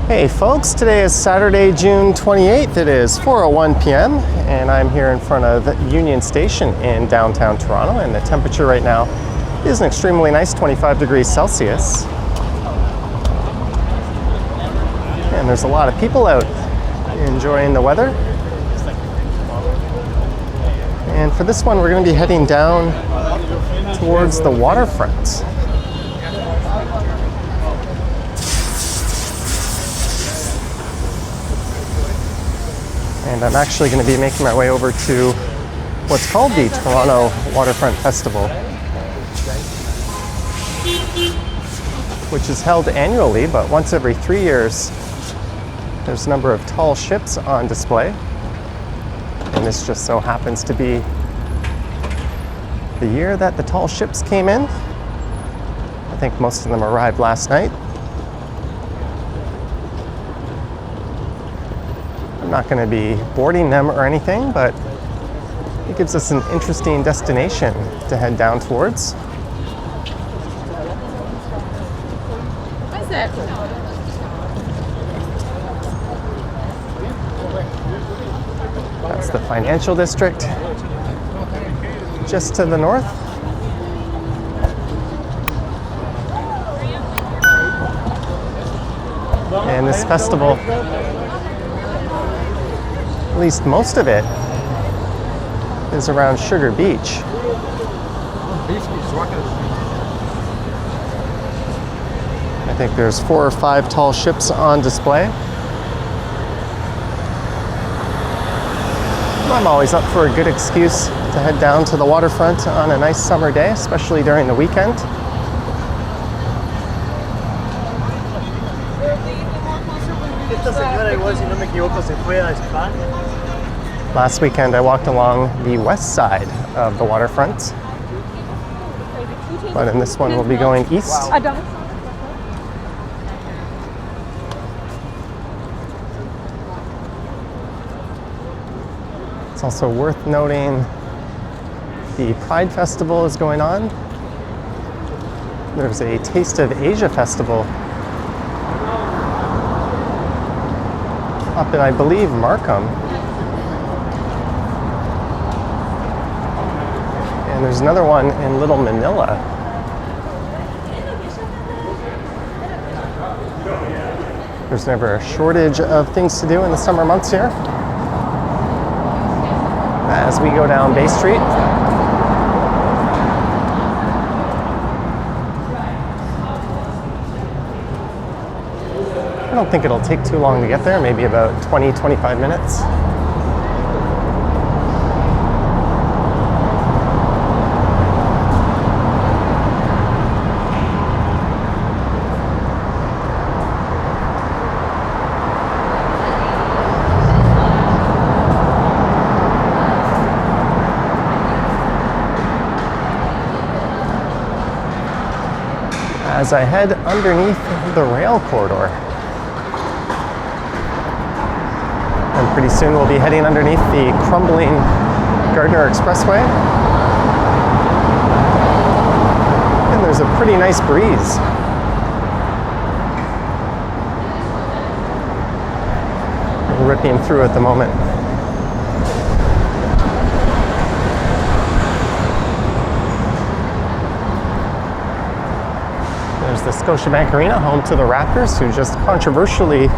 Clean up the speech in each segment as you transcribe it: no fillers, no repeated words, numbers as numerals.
Hey folks, today is Saturday, June 28th. It is 4:01 p.m. and I'm here in front of Union Station in downtown Toronto, and the temperature right now is an extremely nice 25 degrees Celsius. And there's a lot of people out enjoying the weather. And for this one, we're going to be heading down towards the waterfront. And I'm actually going to be making my way over to what's called the Toronto Waterfront Festival, which is held annually, but once every 3 years. There's a number of tall ships on display, and this just so happens to be the year that the tall ships came in. I think most of them arrived last night. I'm not going to be boarding them or anything, but it gives us an interesting destination to head down towards. What's that? That's the financial district just to the north. And this festival, at least most of it, is around Sugar Beach. I think there's 4 or 5 tall ships on display. I'm always up for a good excuse to head down to the waterfront on a nice summer day, especially during the weekend. Last weekend I walked along the west side of the waterfront, but in this one we'll be going east. It's also worth noting the Pride Festival is going on. There's a Taste of Asia Festival up in, I believe, Markham. And there's another one in Little Manila. There's never a shortage of things to do in the summer months here. As we go down Bay Street. I don't think it'll take too long to get there, maybe about 20-25 minutes. As I head underneath the rail corridor. And pretty soon we'll be heading underneath the crumbling Gardner Expressway. And there's a pretty nice breeze. Ripping through at the moment. There's the Scotiabank Arena, home to the Raptors, who just controversially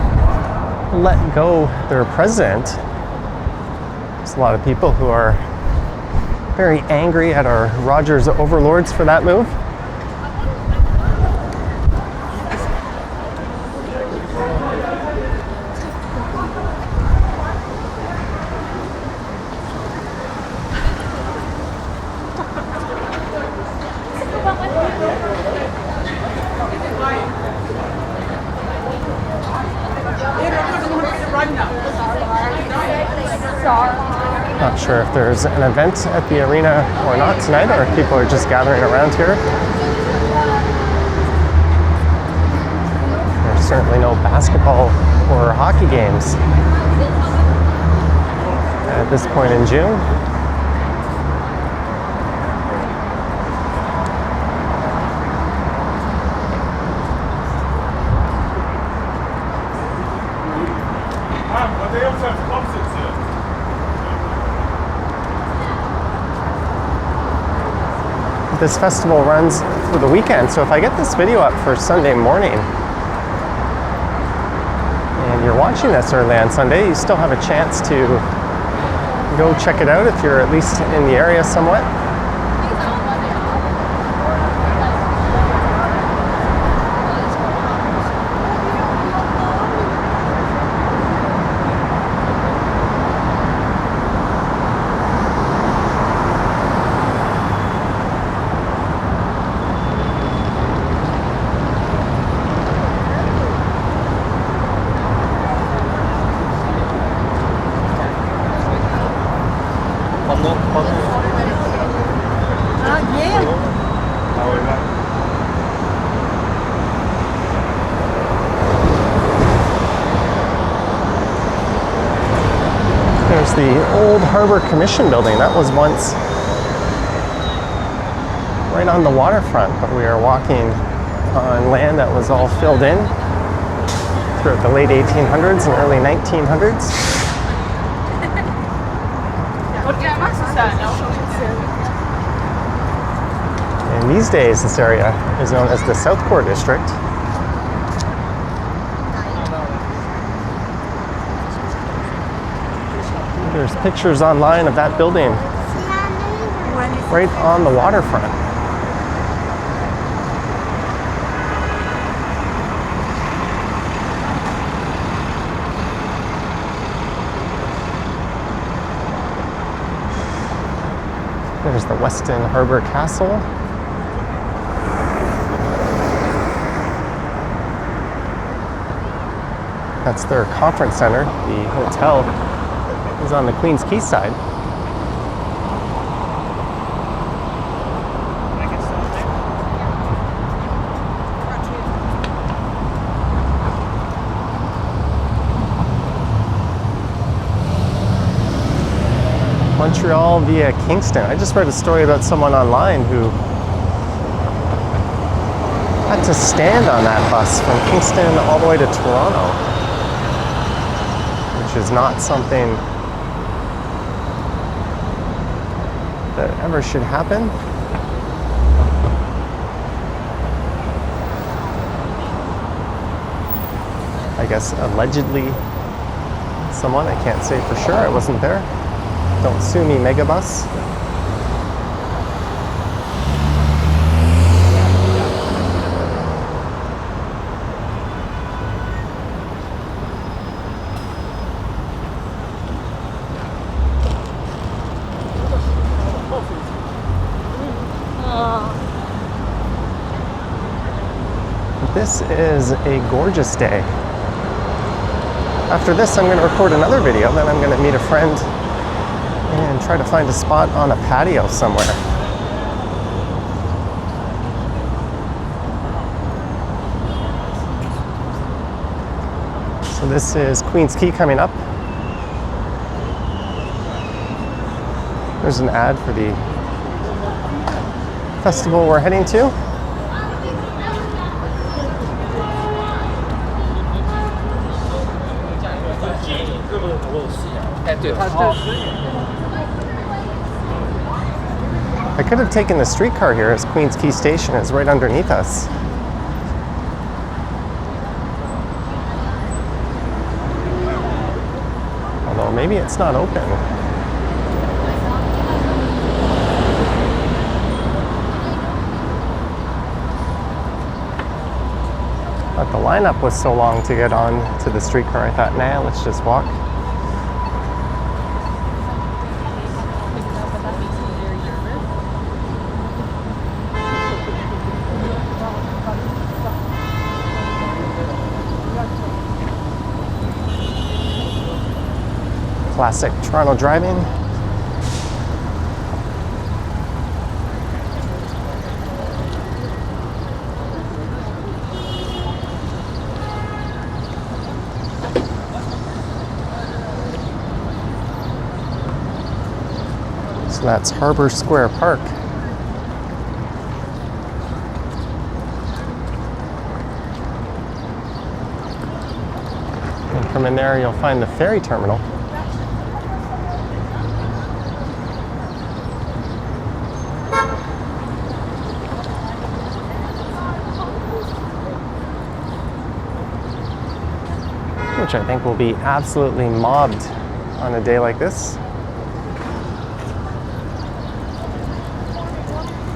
let go their president. There's a lot of people who are very angry at our Rogers overlords for that move. Not sure if there's an event at the arena or not tonight, or if people are just gathering around here. There's certainly no basketball or hockey games at this point in June. this festival runs for the weekend. So if I get this video up for Sunday morning and you're watching this early on Sunday, you still have a chance to go check it out if you're at least in the area somewhat. There's the old Harbor Commission building. That was once right on the waterfront, but we are walking on land that was all filled in throughout the late 1800s and early 1900s. And these days, this area is known as the South Core District. There's pictures online of that building right on the waterfront. There's the Weston Harbor Castle. That's their conference center. The hotel is on the Queens Quay side. Montreal via Kingston. I just read a story about someone online who had to stand on that bus from Kingston all the way to Toronto, which is not something that ever should happen. I guess allegedly someone, I can't say for sure, I wasn't there. Don't sue me, Megabus. This is a gorgeous day. After this, I'm going to record another video, then I'm going to meet a friend and try to find a spot on a patio somewhere. So this is Queens Quay coming up. There's an ad for the festival we're heading to. I could have taken the streetcar here as Queens Quay Station is right underneath us. Although maybe it's not open. But the lineup was so long to get on to the streetcar, I thought, nah, let's just walk. Classic Toronto driving. So that's Harbor Square Park. And from in there you'll find the ferry terminal. which I think will be absolutely mobbed on a day like this.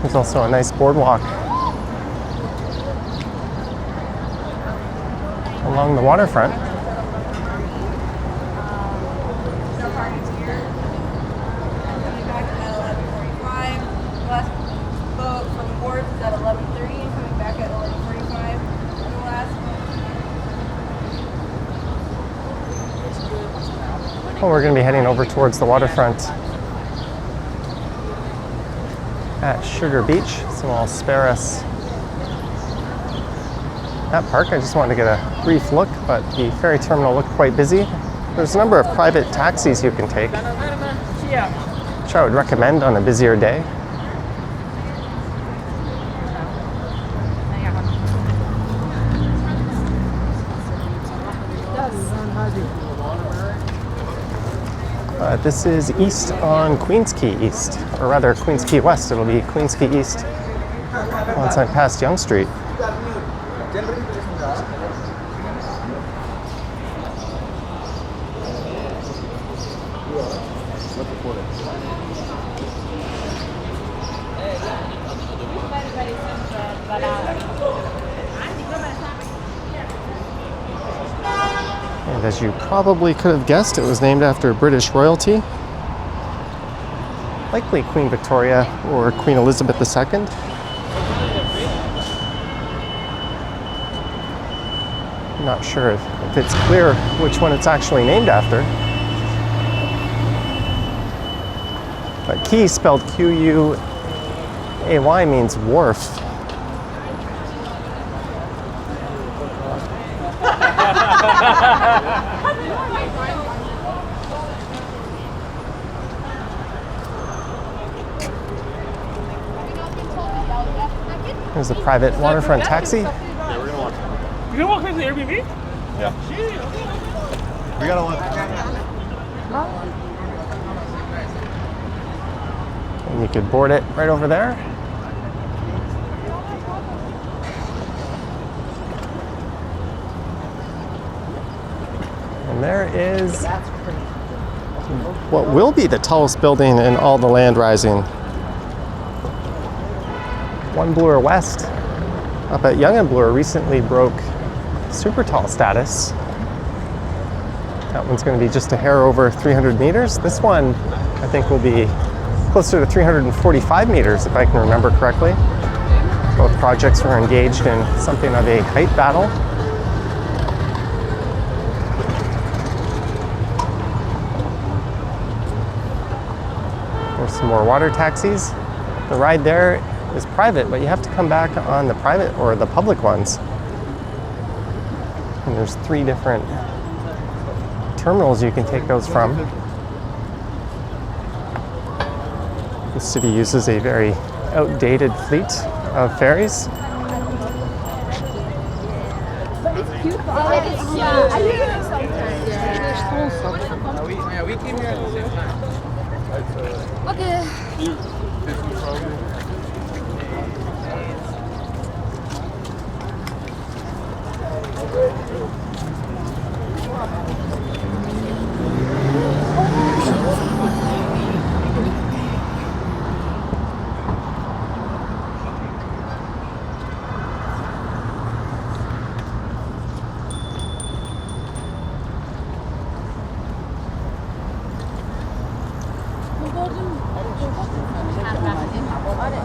There's also a nice boardwalk along the waterfront. Well, we're going to be heading over towards the waterfront at Sugar Beach, so I'll spare us that park. I just wanted to get a brief look, but the ferry terminal looked quite busy. There's a number of private taxis you can take, which I would recommend on a busier day. This is east on Queens Quay East, or rather Queens Quay West. It'll be Queens Quay East once I'm past Yonge Street. And as you probably could have guessed, it was named after British royalty, likely Queen Victoria or Queen Elizabeth II. I'm not sure if it's clear which one it's actually named after. But quay, spelled Q-U-A-Y, means wharf. There's a private waterfront taxi. Yeah, we're gonna walk. You gonna walk back to the Airbnb? Yeah. We gotta walk. And you could board it right over there. And there is what will be the tallest building in all the land rising. One Bloor West up at Yonge and Bloor recently broke super tall status. That one's going to be just a hair over 300 meters. This one, I think, will be closer to 345 meters, if I can remember correctly. Both projects were engaged in something of a height battle. There's some more water taxis. The ride there is private, but you have to come back on the private or the public ones. And there's 3 different terminals you can take those from. The city uses a very outdated fleet of ferries. Yeah, we came here at the same time. Okay.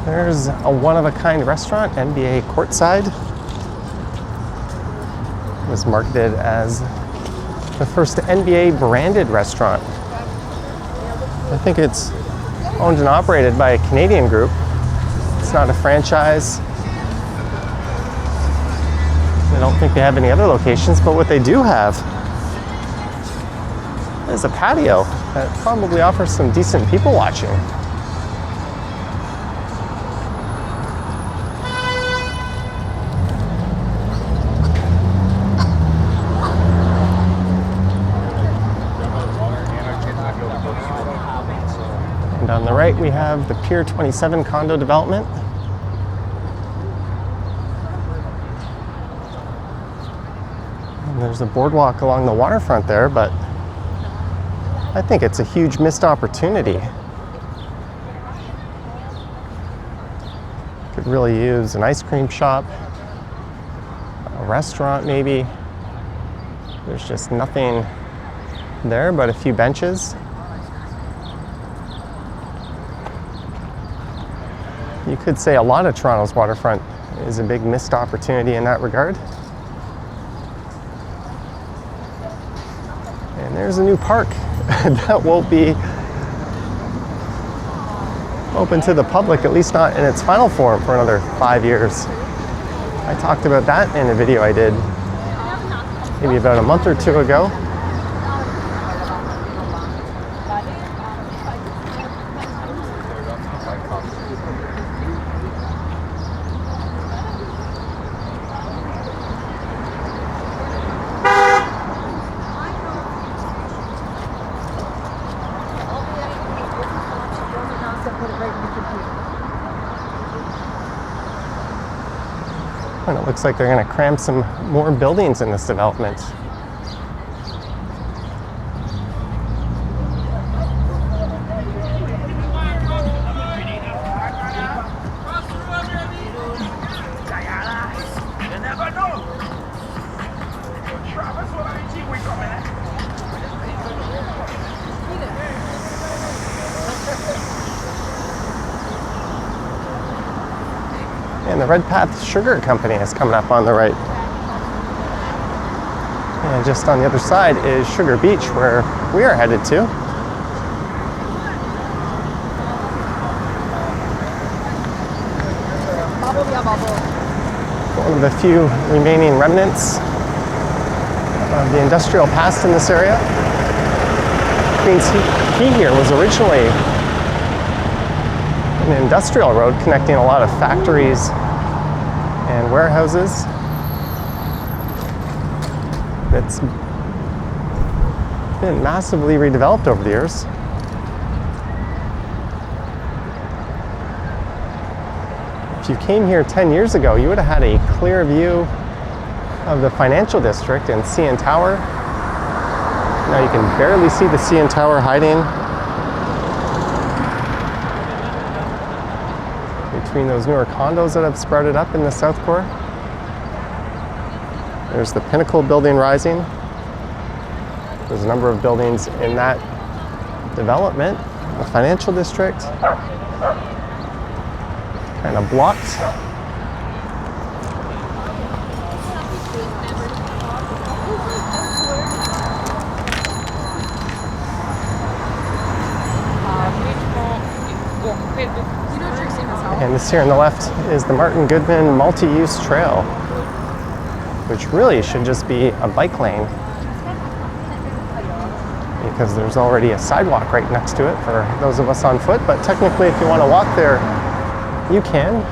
There's a one-of-a-kind restaurant, NBA Courtside. It was marketed as the first NBA branded restaurant. I think it's owned and operated by a Canadian group. It's not a franchise. I don't think they have any other locations, but what they do have is a patio that probably offers some decent people watching. And on the right, we have the Pier 27 condo development. And there's There's a boardwalk along the waterfront there, but I think it's a huge missed opportunity. Could really use an ice cream shop, a restaurant maybe. There's just nothing there but a few benches. You could say a lot of Toronto's waterfront is a big missed opportunity in that regard. And there's a new park that won't be open to the public, at least not in its final form, for another 5 years. I talked about that in a video I did maybe about a month or two ago. And it looks like they're going to cram some more buildings in this development. And the Redpath Sugar Company is coming up on the right. And just on the other side is Sugar Beach, where we are headed to. One of the few remaining remnants of the industrial past in this area. Queens Quay here was originally an industrial road connecting a lot of factories and warehouses. It's been massively redeveloped over the years. If you came here 10 years ago, you would have had a clear view of the financial district and CN Tower. Now you can barely see the CN Tower hiding between those newer condos that have sprouted up in the South Core. There's the Pinnacle building rising. There's a number of buildings in that development. The financial district kind of blocked. And this here on the left is the Martin Goodman multi-use trail, which really should just be a bike lane because there's already a sidewalk right next to it for those of us on foot. But technically, if you want to walk there, you can.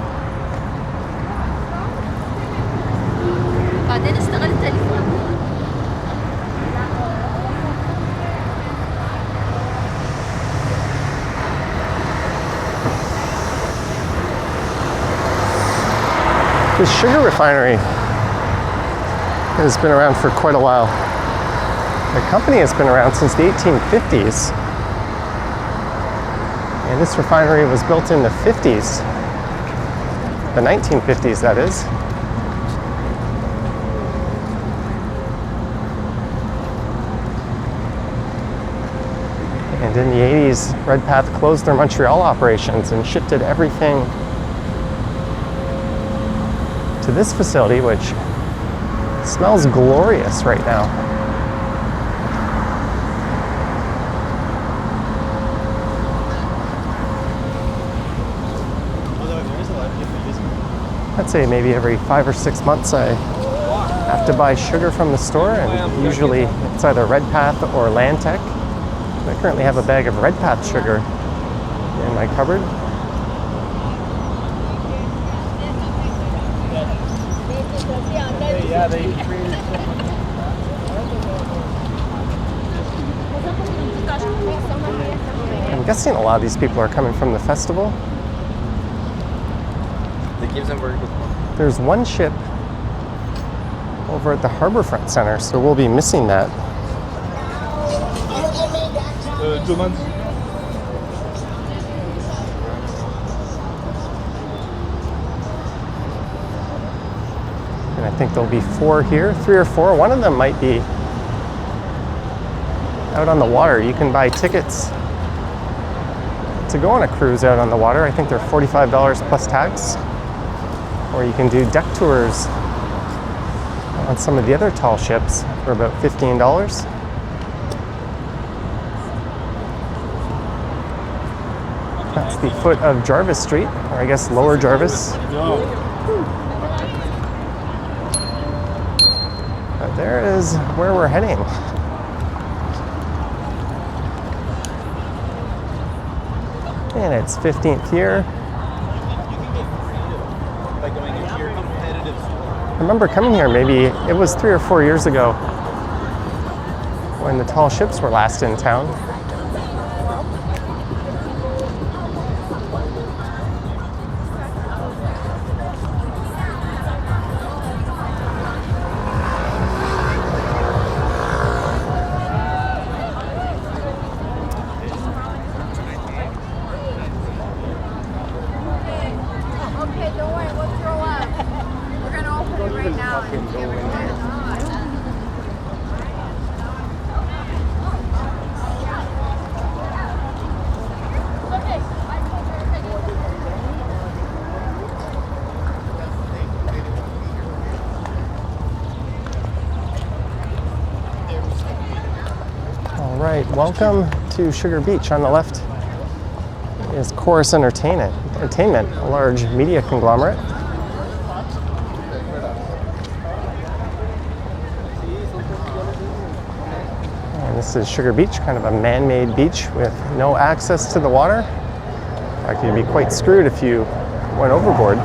This sugar refinery has been around for quite a while. The company has been around since the 1850s. And this refinery was built in the 50s. The 1950s, that is. And in the 80s, Redpath closed their Montreal operations and shifted everything to this facility, which smells glorious right now. I'd say maybe every 5 or 6 months I have to buy sugar from the store, and usually it's either Redpath or Landtech. I currently have a bag of Redpath sugar in my cupboard. I'm guessing a lot of these people are coming from the festival. They give them very good. There's one ship over at the Harborfront Center, so we'll be missing that. 2 months. And I think there'll be 4 here, 3 or 4. One of them might be out on the water. You can buy tickets to go on a cruise out on the water. I think they're $45 plus tax. Or you can do deck tours on some of the other tall ships for about $15. That's the foot of Jarvis Street, or I guess Lower Jarvis. But there is where we're heading. And it's 15th year. I remember coming here, maybe it was 3 or 4 years ago when the tall ships were last in town. All right, welcome to Sugar Beach. On the left is Chorus Entertainment, a large media conglomerate. And this is Sugar Beach, kind of a man-made beach with no access to the water. In fact, you'd be quite screwed if you went overboard.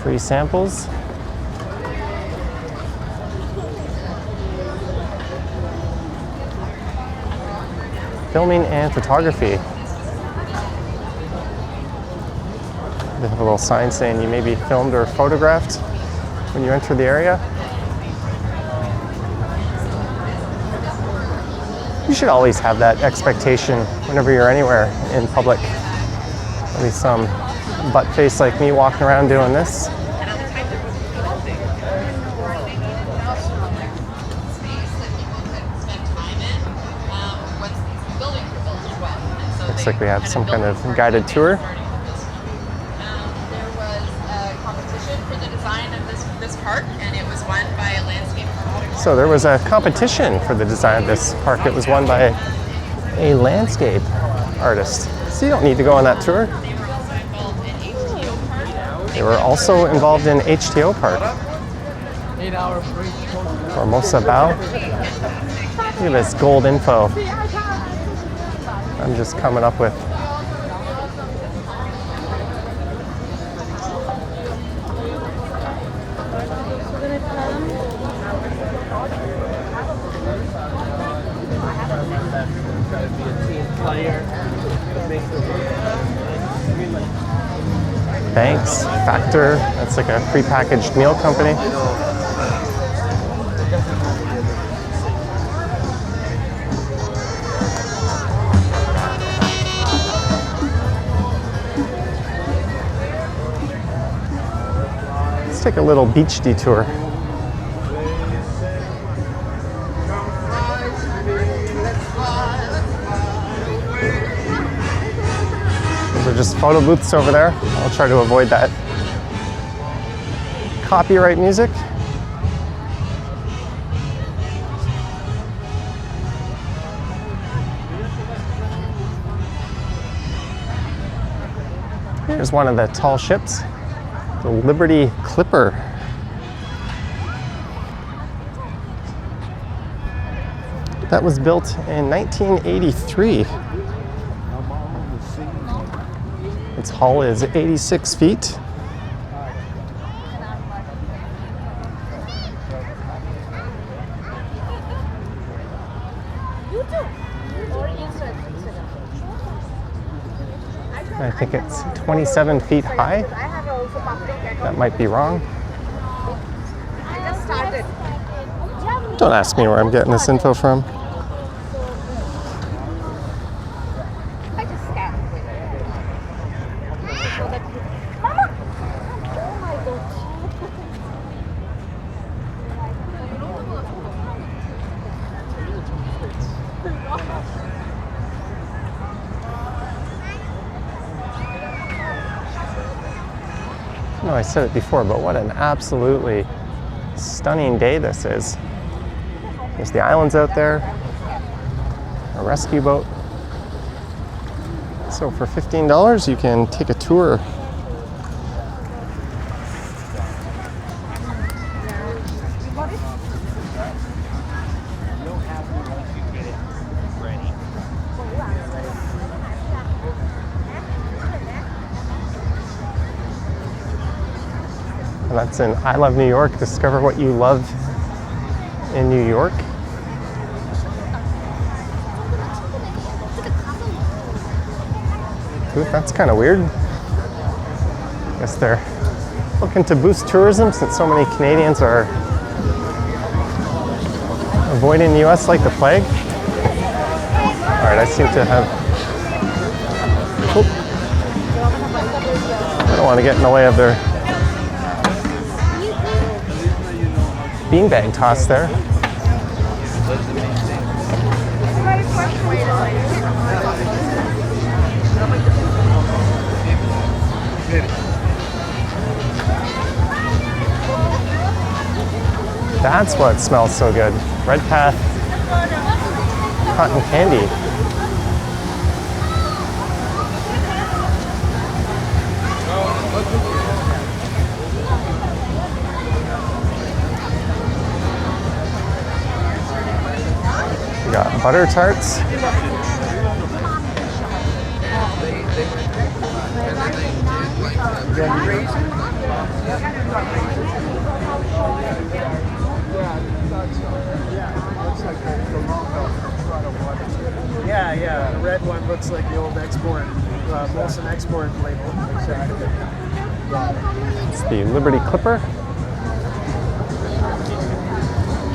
Free samples. Filming and photography. They have a little sign saying you may be filmed or photographed when you enter the area. You should always have that expectation whenever you're anywhere in public. At least some butt face like me walking around doing this. Looks like we have some kind of guided tour. There was a competition for the design of this park, and it was won by a landscape artist. So there was a competition for the design of this park. It was won by a landscape artist. So you don't need to go on that tour. They were also involved in HTO Park. 8-hour break. Formosa Bow. Look at this gold info I'm just coming up with. Banks, Factor, that's like a prepackaged meal company. Let's take a little beach detour. Those are just photo booths over there. I'll try to avoid that. Copyright music. Here's one of the tall ships, the Liberty Clipper. that was built in 1983. Its hull is 86 feet. I think it's 27 feet high. That might be wrong. Don't ask me where I'm getting this info from. No, I said it before, but what an absolutely stunning day this is. There's the islands out there, a rescue boat. So for $15, you can take a tour. And that's in I Love New York. Discover what you love in New York. Ooh, that's kind of weird. Guess they're looking to boost tourism since so many Canadians are avoiding the US like the plague. All right, I seem to have... Oop. I don't want to get in the way of their beanbag toss there. That's what smells so good. Red Path cotton candy. We got butter tarts. Yeah, the red one looks like the old export, Molson export label. Exactly. It's the Liberty Clipper.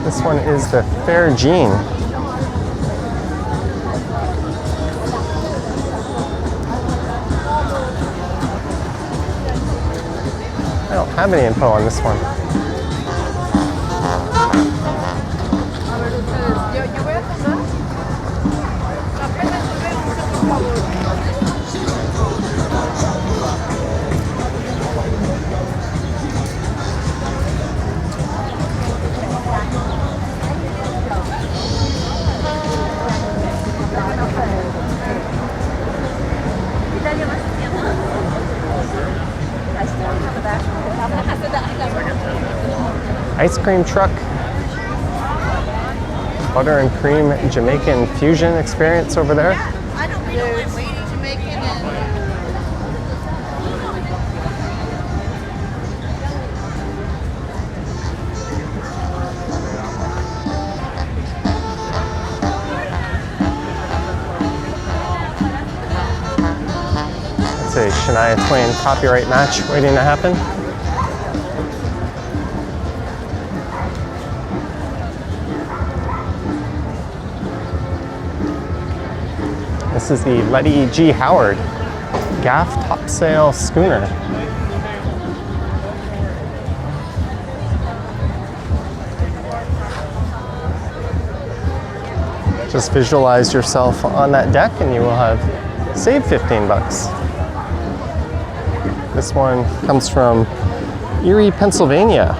This one is the Fair Jean. I don't have any info on this one. Ice cream truck, butter and cream Jamaican fusion experience over there. I don't really mind waiting Jamaican and It's a Shania Twain copyright match waiting to happen. This is the Letty G. Howard gaff topsail schooner. Just visualize yourself on that deck and you will have saved 15 bucks. This one comes from Erie, Pennsylvania.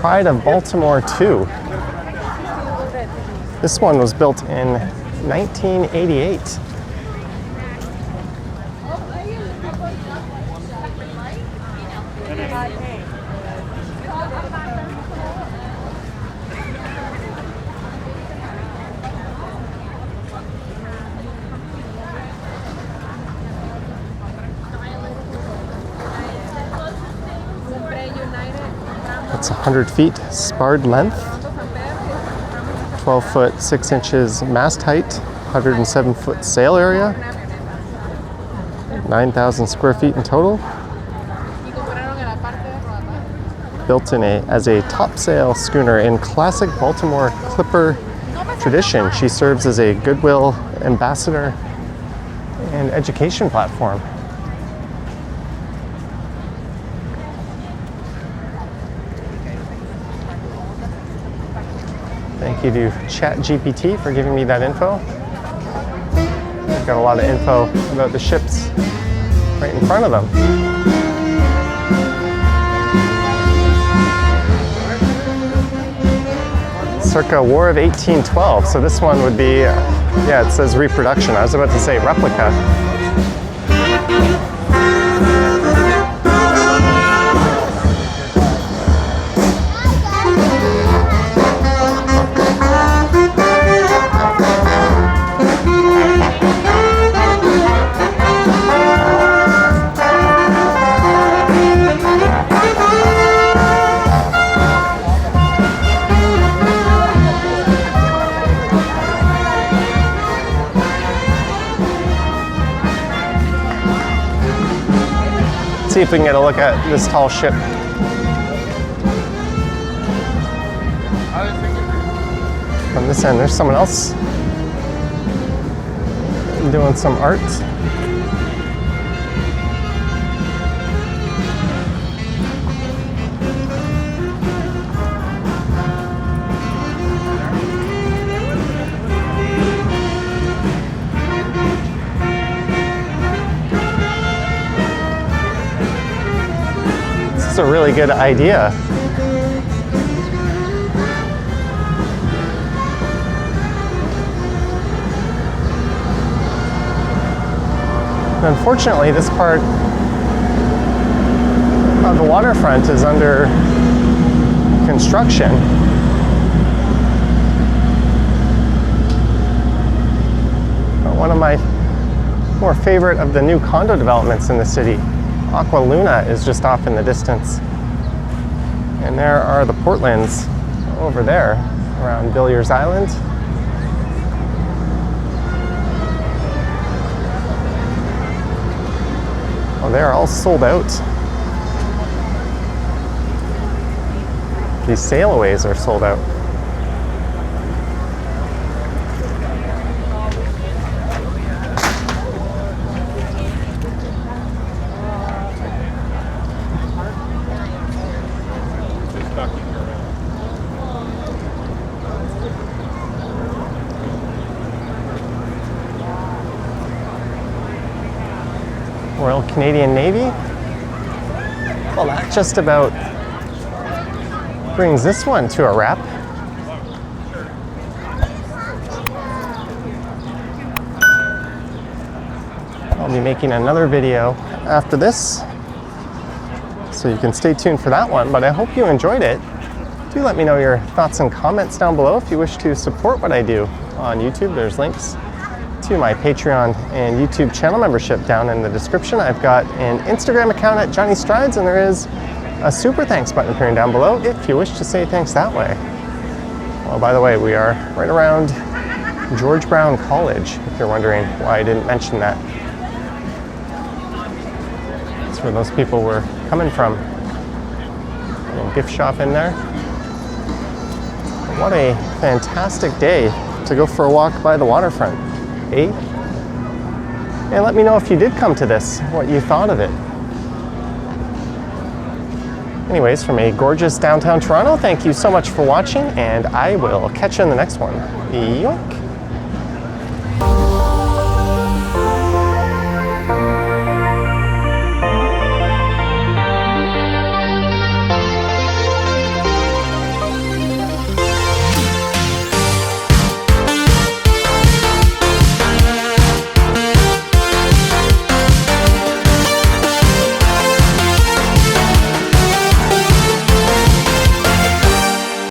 Pride of Baltimore 2. This one was built in 1988. It's 100 feet sparred length, 12 foot 6 inches mast height, 107 foot sail area, 9,000 square feet in total. Built as a topsail schooner in classic Baltimore clipper tradition. She serves as a goodwill ambassador and education platform. Thank you to ChatGPT for giving me that info. I've got a lot of info about the ships right in front of them. Circa War of 1812. So this one would be, yeah, it says reproduction. I was about to say replica. See if we can get a look at this tall ship. From this end, there's someone else doing some art. It's a really good idea. Unfortunately, this part of the waterfront is under construction. One of my more favorite of the new condo developments in the city, Aqua Luna, is just off in the distance. And there are the Portlands over there around Villiers Island. Oh, they're all sold out. These sailaways are sold out. Royal Canadian Navy. Well, that just about brings this one to a wrap. I'll be making another video after this, so you can stay tuned for that one, but I hope you enjoyed it. Do let me know your thoughts and comments down below. If you wish to support what I do on YouTube, there's links to my Patreon and YouTube channel membership down in the description. I've got an Instagram account at Johnny Strides, and there is a super thanks button appearing down below if you wish to say thanks that way. Well, by the way, we are right around George Brown College, if you're wondering why I didn't mention that. That's where those people were coming from. A little gift shop in there. What a fantastic day to go for a walk by the waterfront. And let me know if you did come to this, what you thought of it. Anyways, from a gorgeous downtown Toronto, thank you so much for watching, and I will catch you in the next one. Yoink!